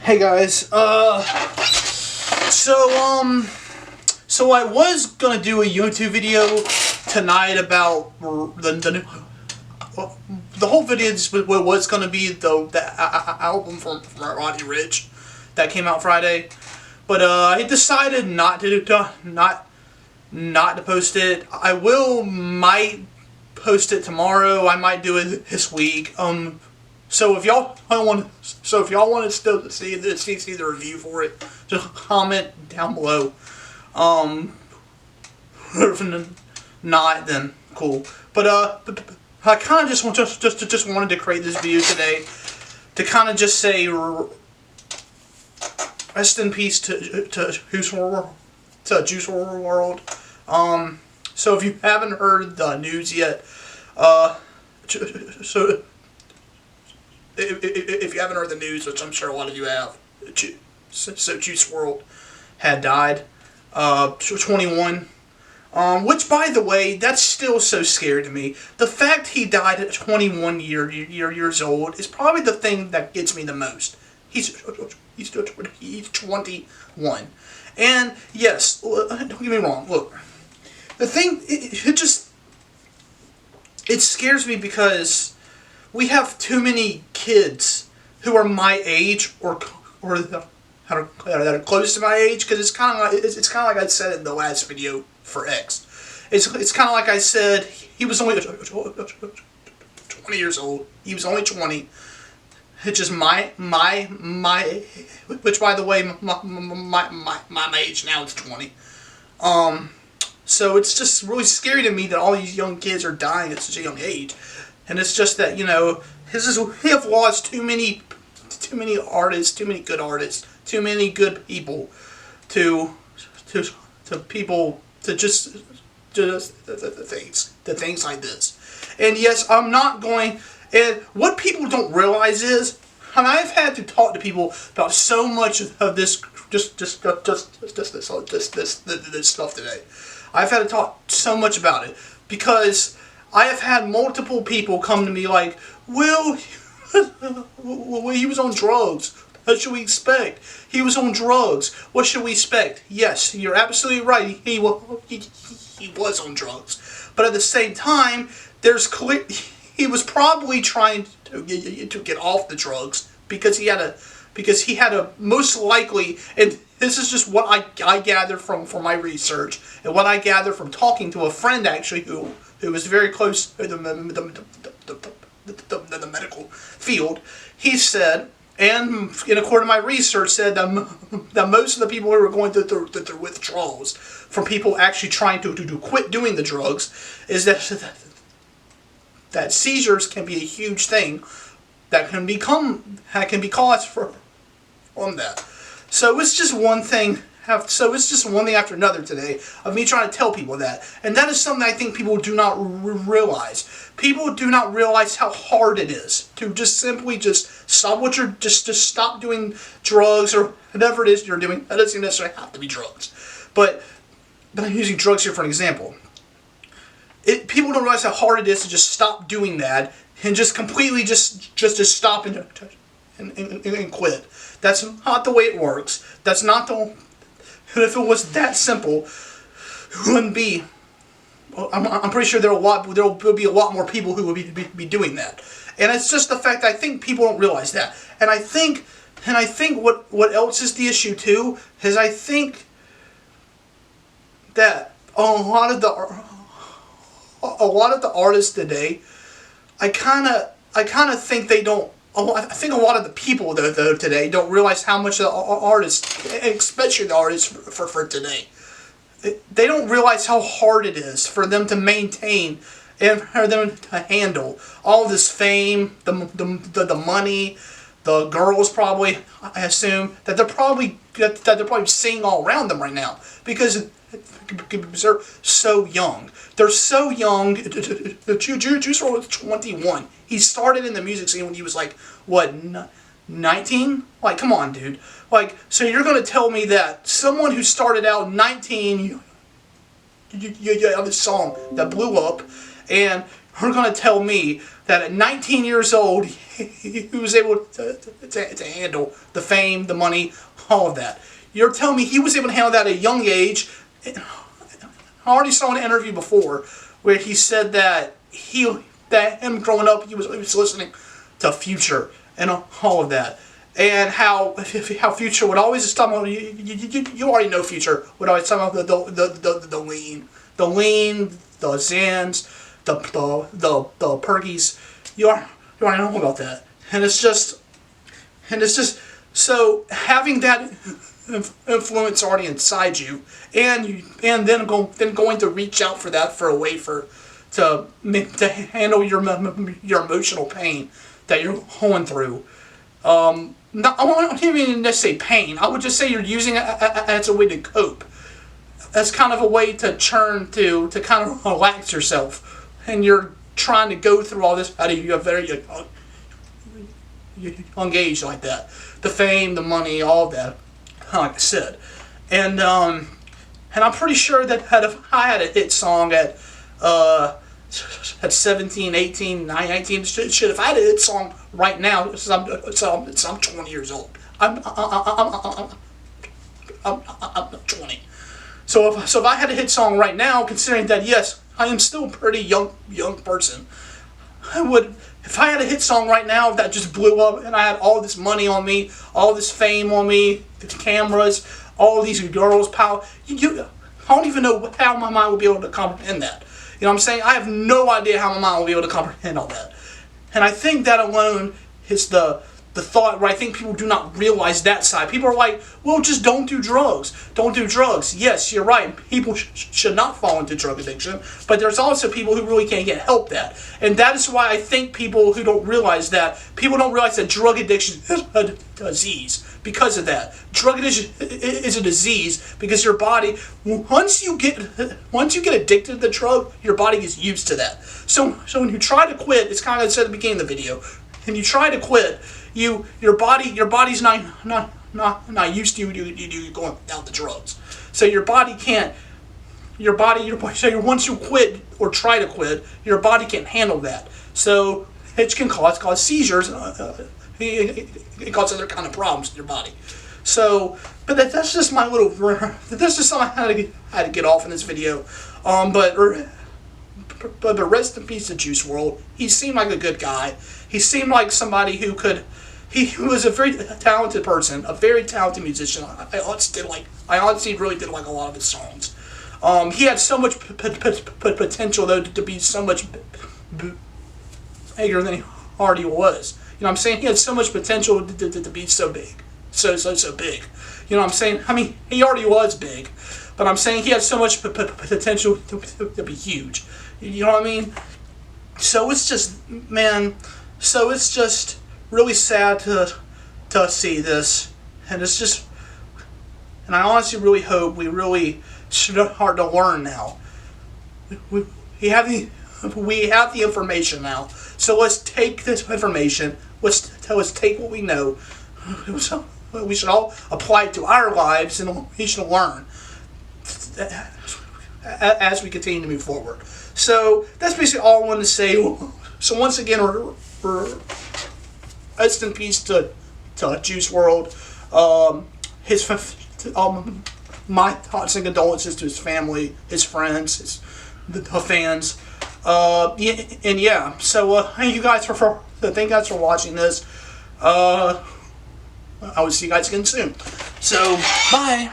Hey guys, so I was gonna do a YouTube video tonight about the whole video was gonna be the album from Roddy Ricch that came out Friday, but I decided not to post it. Might post it tomorrow. I might do it this week. So if y'all want to still see the review for it, just comment down below. If not, then cool. But I kind of just wanted to create this video today to kind of just say rest in peace to Juice WRLD. So if you haven't heard the news yet, so. If you haven't heard the news, which I'm sure a lot of you have, so Juice WRLD had died, 21. Which, by the way, that's still so scary to me. The fact he died at 21 years old is probably the thing that gets me the most. He's 21, and yes, don't get me wrong. Look, the thing it scares me because we have too many kids who are my age or that are close to my age, because it's kind of like I said in the last video for X. It's kind of like I said, he was only 20 years old. He was only 20. It's just my which, by the way, my age now is 20. So it's just really scary to me that all these young kids are dying at such a young age. And it's just that, we have lost too many artists, too many good artists, too many good people to people to just the things like this. And yes, I'm not going. And what people don't realize is, and I've had to talk to people about so much of this this stuff today. I've had to talk so much about it because I have had multiple people come to me like, well, he was on drugs. What should we expect? He was on drugs. What should we expect? Yes, you're absolutely right. He was on drugs. But at the same time, he was probably trying to get off the drugs because he had a most likely, and this is just what I gathered from my research and what I gathered from talking to a friend actually who was very close to the medical field. He said, and according to my research, said that most of the people who were going through the withdrawals from people actually trying to quit doing the drugs is that seizures can be a huge thing that can be caused from that. So it's just one thing. So it's just one thing after another today of me trying to tell people that. And that is something I think people do not realize. People do not realize how hard it is to just simply stop what you're, just stop doing drugs or whatever it is you're doing. That doesn't necessarily have to be drugs. But I'm using drugs here for an example. People don't realize how hard it is to just stop doing that and just completely just stop and quit. That's not the way it works. That's not the... And if it was that simple, it wouldn't be. I'm pretty sure there will be a lot more people who would be doing that. And it's just the fact I think people don't realize that. And I think what else is the issue too is I think that a lot of the artists today, I kind of think they don't. I think a lot of the people though today don't realize how much the artists, especially the artists for today, they don't realize how hard it is for them to maintain and for them to handle all this fame, the money, the girls probably, I assume that they're probably seeing all around them right now because they're so young. They're so young. Juice WRLD was 21. He started in the music scene when he was like, what, 19? Like, come on, dude. Like, so you're going to tell me that someone who started out 19, you have this song that blew up, and are going to tell me that at 19 years old, he was able to handle the fame, the money, all of that. You're telling me he was able to handle that at a young age. I already saw an interview before where he said that him growing up, he was listening to Future and all of that. And how Future would always talk about, you already know Future would always talk about the lean, the Zans, the Perkies. You already know about that. And it's just so having that influence already inside you, and then going to reach out for that for a way to handle your emotional pain that you're going through. I won't even just say pain. I would just say you're using it as a way to cope. As kind of a way to to kind of relax yourself. And you're trying to go through all this at a very young age like that. The fame, the money, all of that. Like I said. And I'm pretty sure that if I had a hit song at 17, 18, 19, shit, if I had a hit song right now, so I'm 20 years old. I'm 20. So if I had a hit song right now, considering that yes, I am still a pretty young person, if I had a hit song right now that just blew up and I had all this money on me, all this fame on me, the cameras, all these girls, power, I don't even know how my mind would be able to comprehend that. You know what I'm saying? I have no idea how my mind will be able to comprehend all that. And I think that alone is the thought where I think people do not realize that side. People are like, well, just don't do drugs. Don't do drugs. Yes, you're right. People should not fall into drug addiction. But there's also people who really can't get help that. And that is why I think people who don't realize that, people don't realize that drug addiction is a disease. Because of that. Drug addiction is a disease because your body, once you get addicted to the drug, your body gets used to that. So when you try to quit, it's kind of like I said at the beginning of the video, and you try to quit, your body's not used to you going down the drugs. So your body can't. So once you quit or try to quit, your body can't handle that. So it can cause seizures. It causes other kind of problems in your body. So, but that's just my little. That's just something I had to get off in this video. But rest in peace to Juice WRLD. He seemed like a good guy. He seemed like somebody who could. He was a very talented person, a very talented musician. I honestly really did like a lot of his songs. He had so much potential though to be so much bigger than he already was. You know what I'm saying? He had so much potential to be so big. So big. You know what I'm saying? I mean, he already was big. But I'm saying he had so much potential to be huge. You know what I mean? So it's just, man, really sad to see this. And it's just, and I honestly really hope we really start to learn now. We have the information now. So let's take this information. Let's take what we know. We should all apply it to our lives, and we should learn as we continue to move forward. So that's basically all I wanted to say. So once again, rest in peace to Juice WRLD. My thoughts and condolences to his family, his friends, the fans. And yeah, so thank you guys for watching this. I will see you guys again soon. So bye.